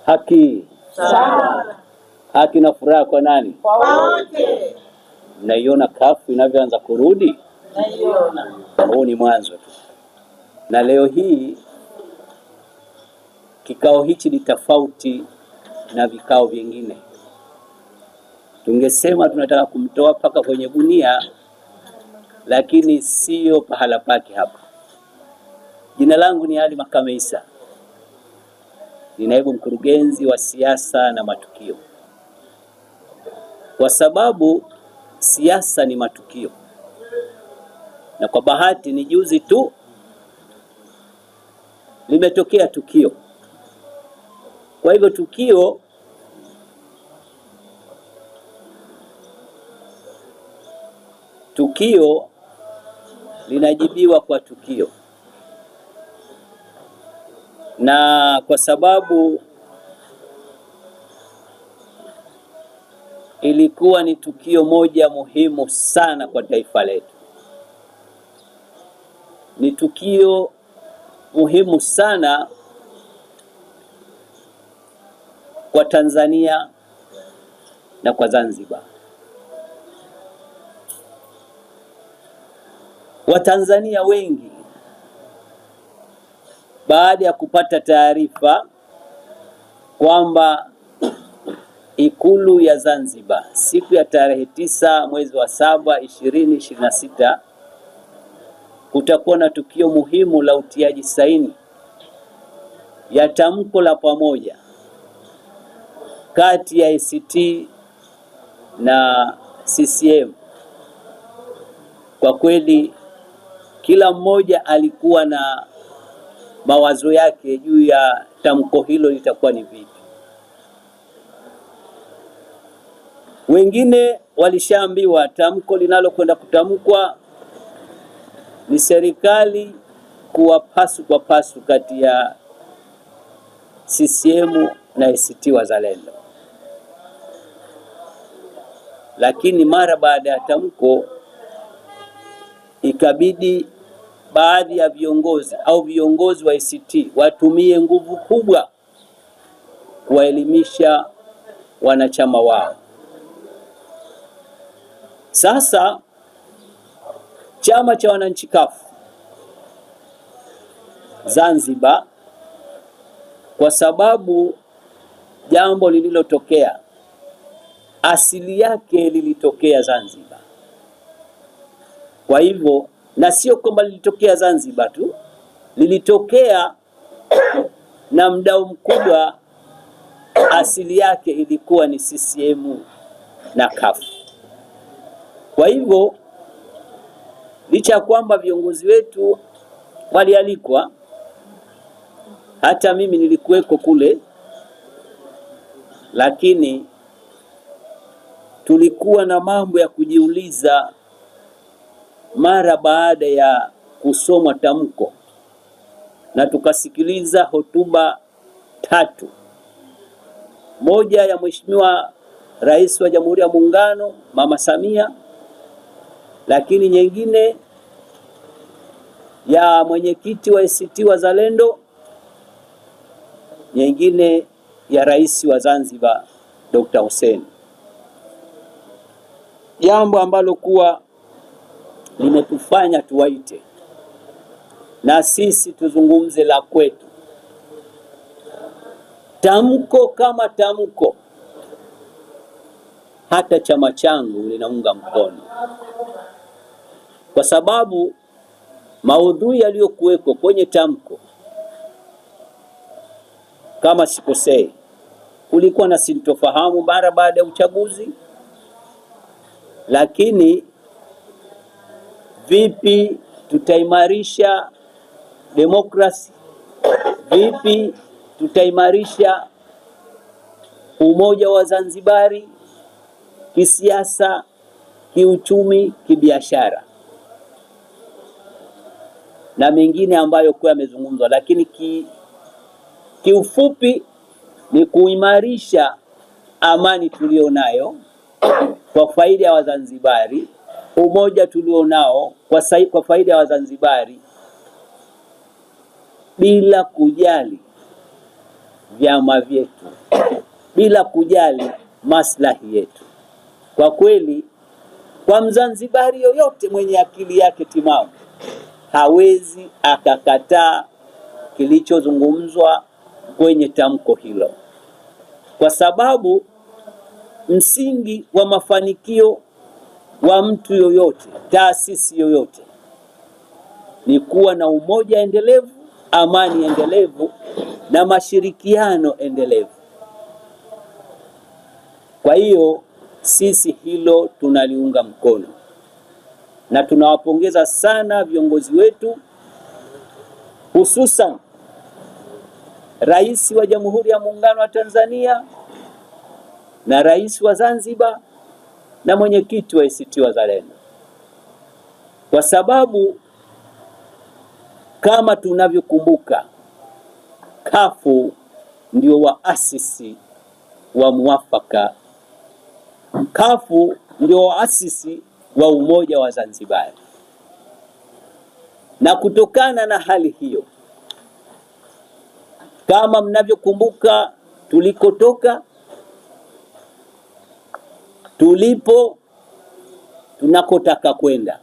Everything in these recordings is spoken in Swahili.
Haki. Sawa. Haki na furaha kwa nani? Kwa wote. Naiona kafu inavyoanza kurudi? Naiona. Huu ni mwanzo tu. Na leo hii kikao hichi ni tofauti na vikao vingine. Tungesema tunataka kumtoa paka kwenye gunia, lakini sio pahala pake hapa. Jina langu ni Ali Makame Isa. Ni naibu mkurugenzi wa siasa na matukio. Kwa sababu siasa ni matukio. Na kwa bahati ni juzi tu limetokea tukio. Kwa hivyo tukio linajibiwa kwa tukio. Na kwa sababu ilikuwa ni tukio moja muhimu sana kwa taifa letu. Ni tukio muhimu sana kwa Tanzania na kwa Zanzibar. Watanzania wengi baada ya kupata taarifa kwamba Ikulu ya Zanzibar siku ya tarehe 9 mwezi wa 7 2026 kutakuwa na tukio muhimu la utiaji saini ya tamko la pamoja kati ya ACT na CCM. Kwa kweli kila mmoja alikuwa na mawazo yake juu ya tamko hilo litakuwa ni vipi. Wengine walishaambiwa tamko linalokwenda kutamkwa ni serikali kuwa pasu kwa pasu kati ya CCM na ACT Wazalendo. Lakini mara baada ya tamko ikabidi baadhi ya viongozi wa ACT watumie nguvu kubwa kuwaelimisha wanachama wao. Sasa chama cha wananchi kafu Zanzibar, kwa sababu jambo lililotokea asili yake lilitokea Zanzibar. Kwa hivyo, na sio kwamba lilitokea Zanzibar tu, lilitokea na mdau mkubwa asili yake ilikuwa ni CCM na kafu. Kwa hivyo, licha ya kwamba viongozi wetu walialikwa, hata mimi nilikuweko kule, lakini tulikuwa na mambo ya kujiuliza mara baada ya kusomwa tamko, na tukasikiliza hotuba 3. Moja ya Mheshimiwa Rais wa Jamhuri ya Muungano Mama Samia, lakini nyingine ya mwenyekiti wa ACT Wazalendo, nyingine ya Rais wa Zanzibar Dr. Hussein. Jambo ambalo kuwa limetufanya tuwaite na sisi tuzungumze la kwetu. Tamko kama tamko, hata chama changu linaunga mkono, kwa sababu maudhui yaliyokuweko kwenye tamko, kama sikosei, kulikuwa na sintofahamu mara baada ya uchaguzi. Lakini vipi tutaimarisha demokrasi? Vipi tutaimarisha umoja wa Zanzibari kisiasa, kiuchumi, kibiashara na mengine ambayo kwa yamezungumzwa, lakini kiufupi ni kuimarisha amani tulionayo kwa faida ya Wazanzibari, umoja tulionao kwa faida ya Wazanzibari, bila kujali vyama vyetu. bila kujali maslahi yetu. Kwa kweli, kwa Mzanzibari yoyote mwenye akili yake timamu hawezi akakataa kilichozungumzwa kwenye tamko hilo, kwa sababu msingi wa mafanikio wa mtu yoyote, taasisi yoyote, ni kuwa na umoja endelevu, amani endelevu na mashirikiano endelevu. Kwa hiyo sisi hilo tunaliunga mkono na tunawapongeza sana viongozi wetu, hususan Rais wa Jamhuri ya Muungano wa Tanzania na Rais wa Zanzibar na mwenyekiti wa ACT Wazalendo, kwa sababu kama tunavyokumbuka, kafu ndio waasisi wa muafaka, kafu ndio waasisi wa umoja wa Zanzibar. Na kutokana na hali hiyo, kama mnavyokumbuka tulikotoka, tulipo, tunakotaka kwenda,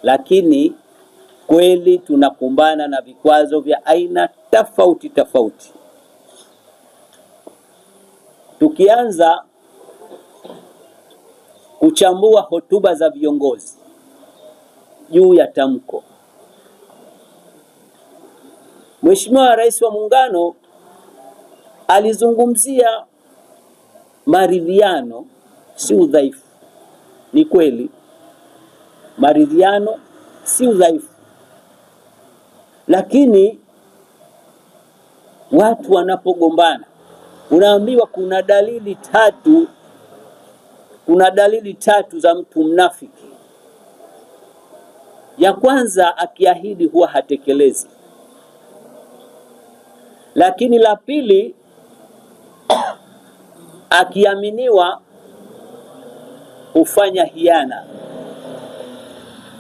lakini kweli tunakumbana na vikwazo vya aina tofauti tofauti. Tukianza kuchambua hotuba za viongozi juu ya tamko, Mheshimiwa Rais wa Muungano alizungumzia maridhiano si udhaifu. Ni kweli maridhiano si udhaifu, lakini watu wanapogombana, unaambiwa kuna dalili tatu za mtu mnafiki. Ya kwanza, akiahidi huwa hatekelezi. Lakini la pili, akiaminiwa hufanya hiana,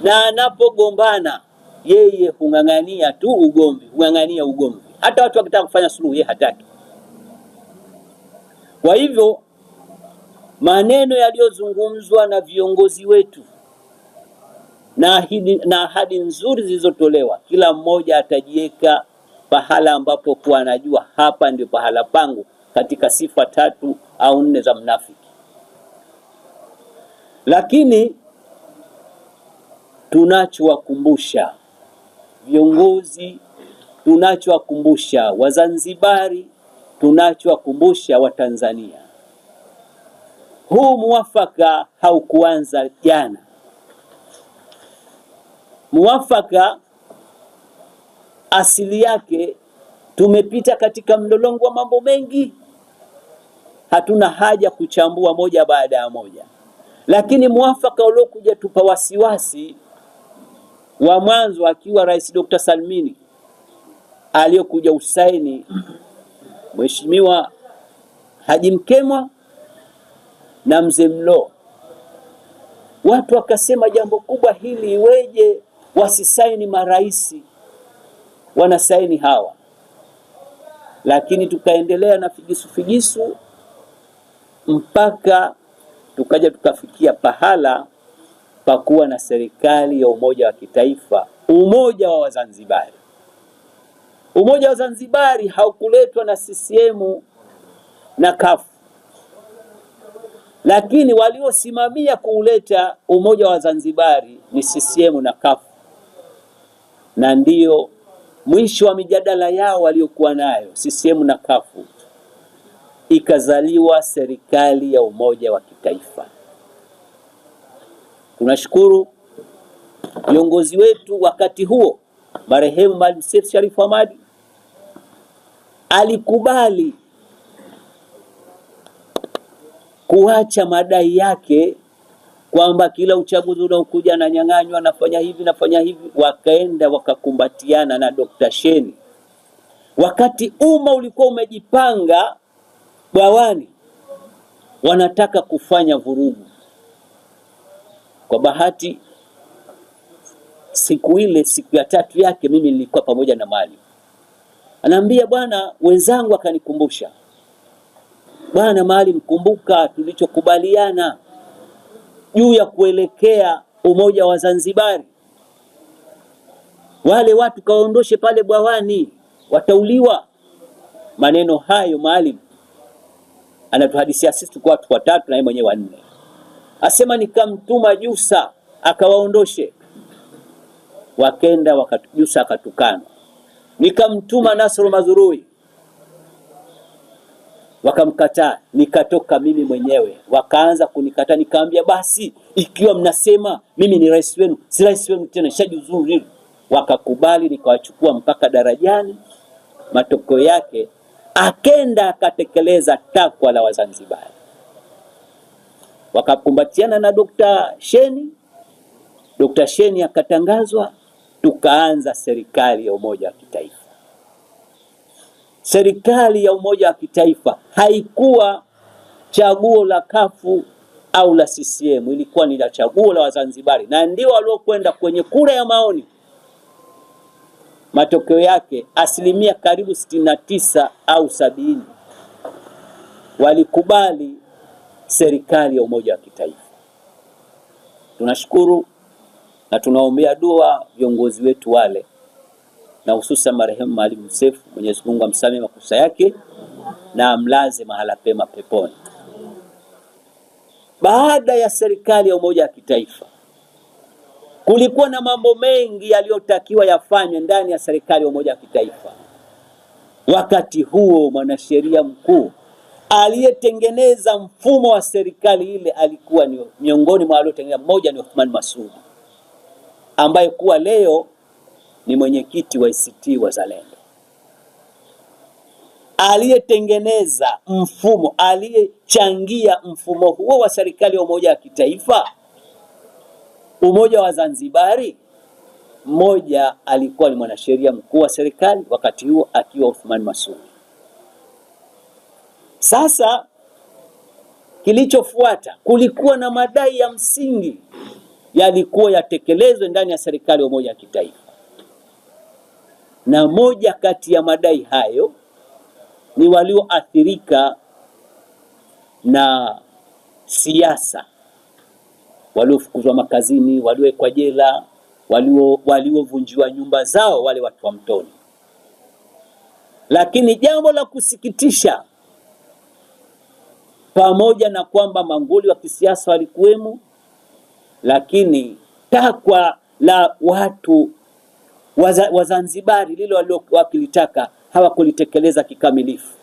na anapogombana yeye hung'ang'ania tu ugomvi, hung'ang'ania ugomvi. Hata watu wakitaka kufanya suluhu yeye hataki. Kwa hivyo maneno yaliyozungumzwa na viongozi wetu na ahadi nzuri zilizotolewa, kila mmoja atajiweka pahala ambapo kwa anajua hapa ndio pahala pangu, katika sifa 3 au 4 za mnafiki. Lakini tunachowakumbusha viongozi, tunachowakumbusha Wazanzibari, tunachowakumbusha Watanzania, huu muafaka haukuanza jana. Muafaka asili yake, tumepita katika mlolongo wa mambo mengi, hatuna haja kuchambua moja baada ya moja. Lakini muafaka uliokuja tupa wasiwasi wa mwanzo akiwa Rais Dr. Salmini, aliyokuja usaini Mheshimiwa Haji Mkemwa na Mzee Mlo. Watu wakasema jambo kubwa hili iweje wasisaini maraisi, wanasaini hawa. Lakini tukaendelea na figisu mpaka tukaja tukafikia pahala pakuwa na serikali ya umoja wa kitaifa, umoja wa Wazanzibari. Umoja wa Zanzibari haukuletwa na CCM na kafu, lakini waliosimamia kuuleta umoja wa Zanzibari ni CCM na kafu, na ndio mwisho wa mijadala yao waliokuwa nayo CCM na kafu, ikazaliwa serikali ya umoja wa kitaifa. Tunashukuru viongozi wetu wakati huo, marehemu Maalim Seif Sharif Hamad alikubali kuacha madai yake kwamba kila uchaguzi unaokuja na nyang'anywa, nafanya hivi. Wakaenda wakakumbatiana na Dr. Sheni, wakati umma ulikuwa umejipanga bwawani, wanataka kufanya vurugu. Kwa bahati siku ile, siku ya 3 yake, mimi nilikuwa pamoja na Maalim. Anaambia, bwana wenzangu, akanikumbusha, bwana Maalim, kumbuka tulichokubaliana juu ya kuelekea umoja wa Zanzibari. Wale watu kaondoshe pale bwawani, watauliwa. Maneno hayo Maalim anatuhadisia sisi tuko watu watatu na yeye mwenyewe wanne. Asema nikamtuma Jussa akawaondoshe. Wakenda Jussa akatukana. Nikamtuma Nasr Mazrui, wakamkataa. Nikatoka mimi mwenyewe, wakaanza kunikataa. Nikaambia basi ikiwa mnasema mimi ni rais wenu, si rais wenu tena, shajuzuru. Wakakubali, nikawachukua mpaka darajani. Matokeo yake akenda akatekeleza takwa la Wazanzibari. Wakakumbatiana na Dr. Sheni. Dr. Sheni akatangazwa, tukaanza serikali ya umoja wa kitaifa. Serikali ya umoja wa kitaifa haikuwa chaguo la kafu au la CCM, ilikuwa ni la chaguo la Wazanzibari, na ndio waliokwenda kwenye kura ya maoni. Matokeo yake asilimia karibu 69 au 70 walikubali serikali ya umoja wa kitaifa. Tunashukuru na tunaombea dua viongozi wetu wale, na hususan marehemu Maalim Seif, Mwenyezi Mungu amsamehe makosa yake na amlaze mahala pema peponi. Baada ya serikali ya umoja wa kitaifa, kulikuwa na mambo mengi yaliyotakiwa yafanywe ndani ya serikali ya umoja wa kitaifa. Wakati huo mwanasheria mkuu aliyetengeneza mfumo wa serikali ile alikuwa ni miongoni mwa waliotengeneza, mmoja ni Othman Masoud, ambaye kuwa leo ni mwenyekiti wa ACT Wazalendo. Aliyetengeneza mfumo, aliyechangia mfumo huo wa serikali ya umoja wa kitaifa, umoja wa Zanzibari, mmoja alikuwa ni mwanasheria mkuu wa serikali wakati huo akiwa Othman Masoud. Sasa kilichofuata, kulikuwa na madai ya msingi yalikuwa yatekelezwe ndani ya serikali ya umoja wa kitaifa, na moja kati ya madai hayo ni walioathirika na siasa, waliofukuzwa makazini, waliowekwa jela, waliovunjiwa nyumba zao, wale watu wa Mtoni. Lakini jambo la kusikitisha, pamoja na kwamba manguli wa kisiasa walikuwemo, lakini takwa la watu wa Zanzibari lile walilotaka hawakulitekeleza kikamilifu,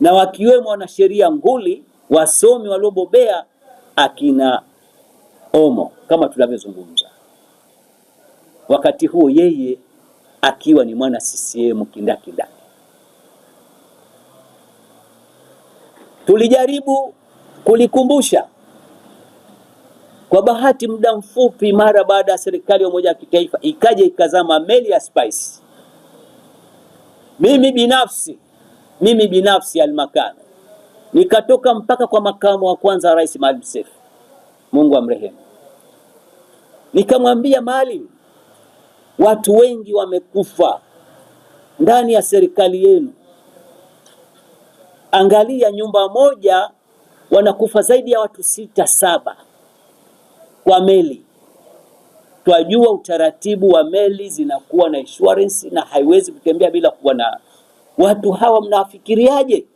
na wakiwemo wanasheria nguli, wasomi waliobobea, akina Omo kama tunavyozungumza. Wakati huo yeye akiwa ni mwana CCM kindakindaki. Tulijaribu kulikumbusha. Kwa bahati muda mfupi mara baada ya serikali ya umoja wa kitaifa ikaja ikazama meli ya Spice. Mimi binafsi Almakano nikatoka mpaka kwa makamu wa kwanza Rais Maalim Seif, Mungu amrehemu. Nikamwambia Maalim, watu wengi wamekufa ndani ya serikali yenu. Angalia, nyumba moja wanakufa zaidi ya watu 6-7 kwa meli. Twajua utaratibu wa meli zinakuwa na insurance na haiwezi kutembea bila kuwa na watu hawa. Mnafikiriaje?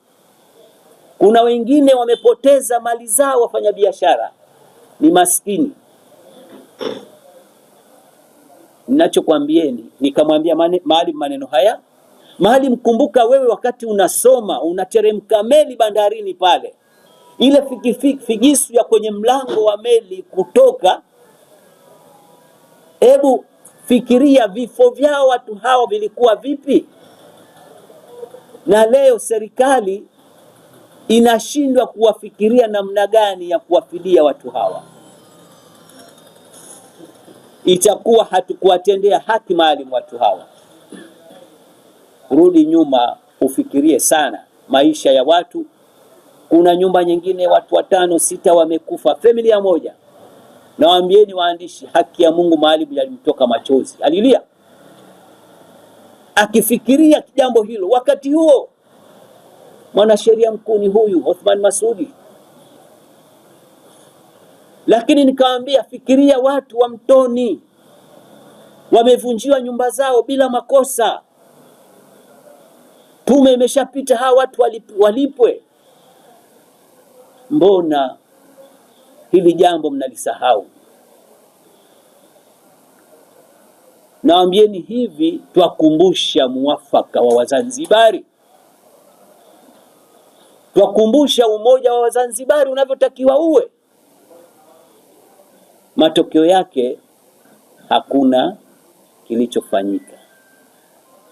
Kuna wengine wamepoteza mali zao, wafanya biashara ni maskini. Ninachokwambieni, nikamwambia Maalim maneno haya, Maalim, kumbuka wewe wakati unasoma unateremka meli bandarini pale, ile figisu ya kwenye mlango wa meli kutoka, hebu fikiria vifo vyao watu hao vilikuwa vipi? Na leo serikali inashindwa kuwafikiria namna gani ya kuwafidia watu hawa. Itakuwa hatukuwatendea haki Maalim watu hawa. Rudi nyuma ufikirie sana maisha ya watu. Kuna nyumba nyingine watu 5-6 wamekufa, familia moja. Nawaambieni waandishi, haki ya Mungu Maalim yalimtoka machozi, alilia akifikiria jambo hilo. Wakati huo mwanasheria mkuu ni huyu Othman Masudi. Lakini nikawaambia, fikiria watu wa Mtoni wamevunjiwa nyumba zao bila makosa. Tume imeshapita, hawa watu walipwe. Mbona hili jambo mnalisahau? Naambieni hivi, twakumbusha muafaka wa Wazanzibari, twakumbusha umoja wa Wazanzibari unavyotakiwa uwe. Matokeo yake hakuna kilichofanyika.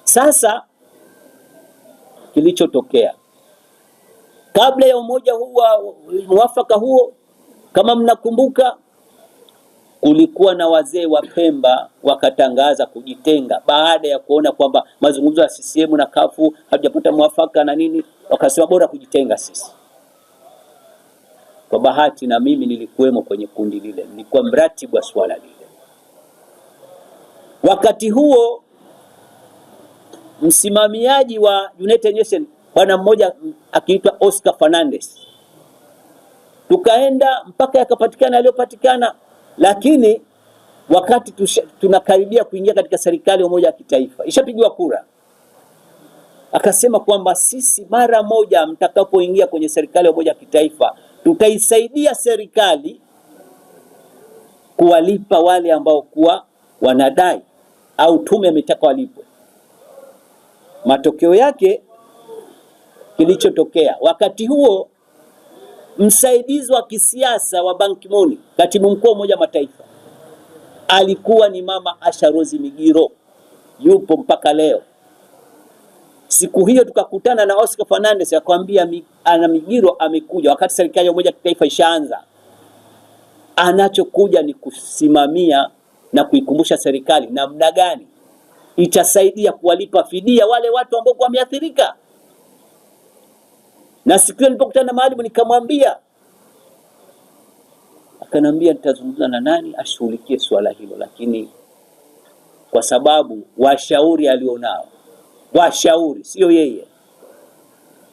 Sasa kilichotokea kabla ya umoja huu wa muafaka huo, kama mnakumbuka, kulikuwa na wazee wa Pemba wakatangaza kujitenga baada ya kuona kwamba mazungumzo ya CCM na kafu hajapata muafaka na nini, wakasema bora kujitenga sisi. Kwa bahati na mimi nilikuwemo kwenye kundi lile, nilikuwa mratibu wa swala lile. Wakati huo msimamiaji wa United Nations bwana mmoja akiitwa Oscar Fernandez, tukaenda mpaka yakapatikana aliyopatikana. Lakini wakati tunakaribia kuingia katika serikali ya umoja wa kitaifa, ishapigwa kura, akasema kwamba sisi mara moja mtakapoingia kwenye serikali ya umoja wa kitaifa, tutaisaidia serikali kuwalipa wale ambao kuwa wanadai au tume imetaka walipwe. Matokeo yake kilichotokea wakati huo, msaidizi wa kisiasa wa Ban Ki-moon, katibu mkuu wa Umoja wa Mataifa, alikuwa ni Mama Asha Rose Migiro, yupo mpaka leo. Siku hiyo tukakutana na Oscar Fernandez, akamwambia ana Migiro amekuja wakati serikali ya Umoja wa Kitaifa ishaanza. Anachokuja ni kusimamia na kuikumbusha serikali namna gani itasaidia kuwalipa fidia wale watu ambao wameathirika. Na siku hiyo nilipokutana na Maalim nikamwambia, akanambia nitazungumza na nani ashughulikie swala hilo, lakini kwa sababu washauri alionao, washauri sio yeye,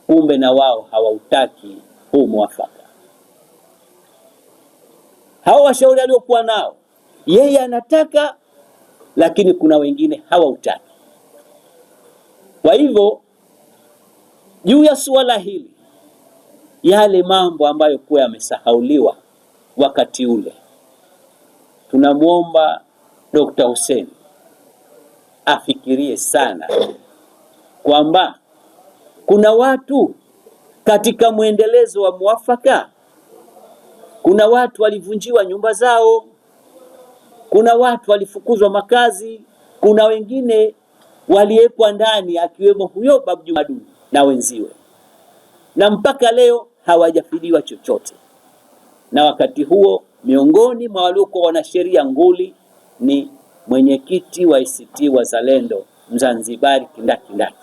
kumbe na wao hawautaki huu muafaka. Hao washauri aliokuwa nao yeye anataka, lakini kuna wengine hawautaki. Kwa hivyo juu ya suala hili, yale mambo ambayo kuwa yamesahauliwa wakati ule, tunamwomba Dr. Hussein afikirie sana kwamba kuna watu katika mwendelezo wa muafaka, kuna watu walivunjiwa nyumba zao, kuna watu walifukuzwa makazi, kuna wengine waliekwa ndani, akiwemo huyo Babu Juma Duni na wenziwe, na mpaka leo hawajafidiwa chochote. Na wakati huo miongoni mwa waliokuwa wanasheria nguli ni mwenyekiti wa ACT Wazalendo Mzanzibari Kindaki Kindaki.